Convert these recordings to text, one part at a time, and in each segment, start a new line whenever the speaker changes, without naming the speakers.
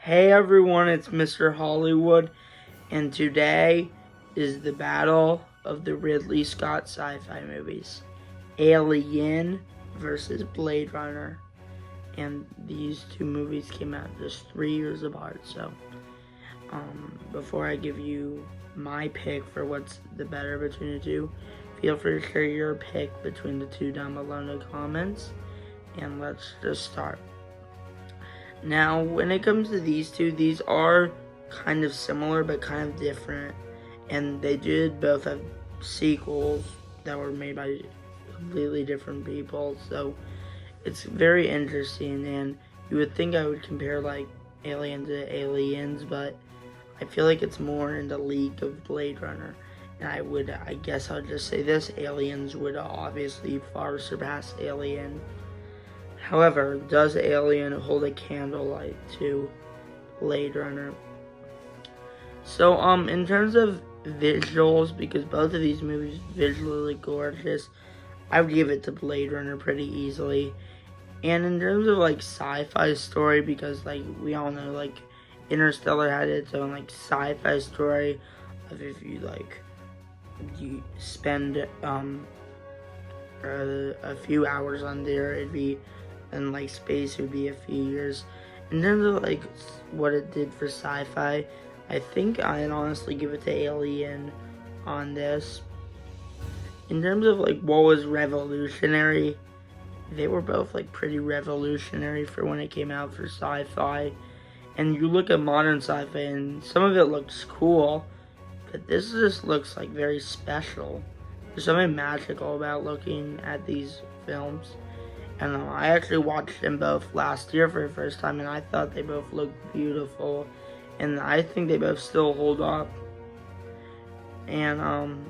Hey everyone, it's Mr. Hollywood, and today is the battle of the Ridley Scott sci-fi movies, Alien versus Blade Runner. And these two movies came out just 3 years apart, so before I give you my pick for what's the better between the two, feel free to share your pick between the two down below in the comments, and let's just start. Now, when it comes to these two, these are kind of similar but kind of different. And they did both have sequels that were made by completely different people. So it's very interesting. And you would think I would compare like Alien to Aliens, but I feel like it's more in the league of Blade Runner. And I guess I'll just say this, Aliens would obviously far surpass Alien. However, does Alien hold a candlelight to Blade Runner? So, in terms of visuals, because both of these movies are visually gorgeous, I would give it to Blade Runner pretty easily. And in terms of, like, sci-fi story, because, like, we all know, like, Interstellar had its own, like, sci-fi story of if you, like, you spend, a few hours on there, it'd be and like space would be a few years. In terms of like what it did for sci-fi, I think I'd honestly give it to Alien on this. In terms of like what was revolutionary, they were both like pretty revolutionary for when it came out for sci-fi. And you look at modern sci-fi and some of it looks cool, but this just looks like very special. There's something magical about looking at these films. And I actually watched them both last year for the first time, and I thought they both looked beautiful, and I think they both still hold up. And I'm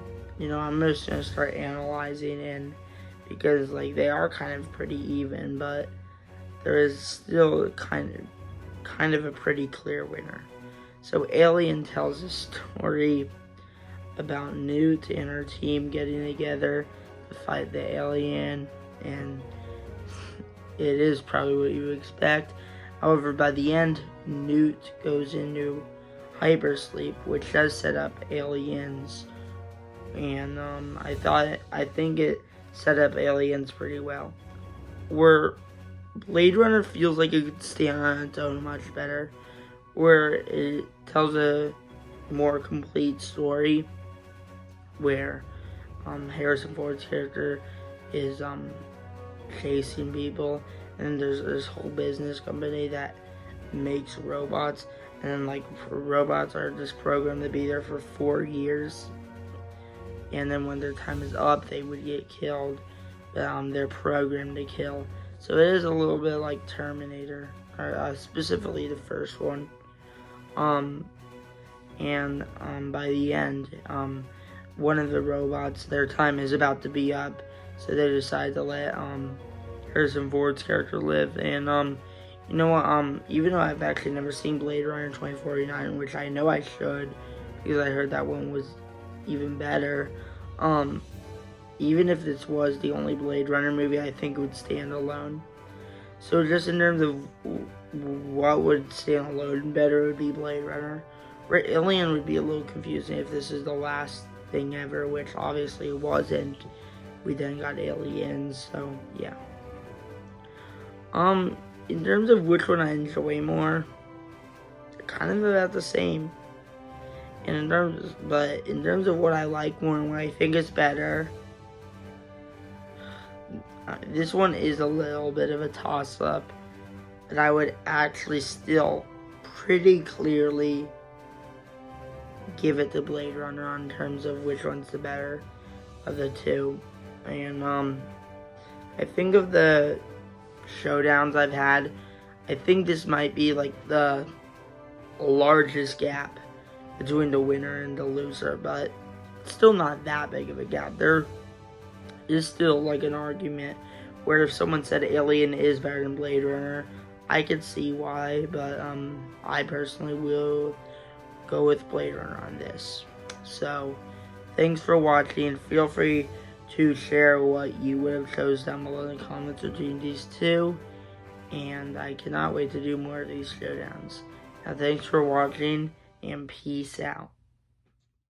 just gonna start analyzing, and because like they are kind of pretty even, but there is still kind of a pretty clear winner. So Alien tells a story about Newt and her team getting together to fight the alien, and it is probably what you expect. However, by the end, Newt goes into hypersleep, which does set up Aliens. And I think it set up Aliens pretty well. Where Blade Runner feels like it could stand on its own much better. Where it tells a more complete story. Where Harrison Ford's character is chasing people, and there's this whole business company that makes robots, and then like robots are just programmed to be there for 4 years, and then when their time is up they would get killed, but they're programmed to kill. So it is a little bit like Terminator, or specifically the first one. And by the end, one of the robots, their time is about to be up, so they decide to let Harrison Ford's character live. And you know what? Even though I've actually never seen Blade Runner 2049, which I know I should, because I heard that one was even better. Even if this was the only Blade Runner movie, I think it would stand alone. So just in terms of what would stand alone better, would be Blade Runner. Alien would be a little confusing if this is the last thing ever, which obviously it wasn't. We then got Aliens, so yeah. In terms of which one I enjoy more, they're kind of about the same. And in terms of what I like more and what I think is better, this one is a little bit of a toss-up, but I would actually still pretty clearly give it to Blade Runner in terms of which one's the better of the two. And I think of the showdowns I've had, I think this might be like the largest gap between the winner and the loser, but it's still not that big of a gap. There is still like an argument where if someone said Alien is better than Blade Runner, I could see why, but I personally will go with Blade Runner on this. So thanks for watching. Feel free to share what you would have chose down below in the comments between these two, and I cannot wait to do more of these showdowns. Thanks for watching, and peace out.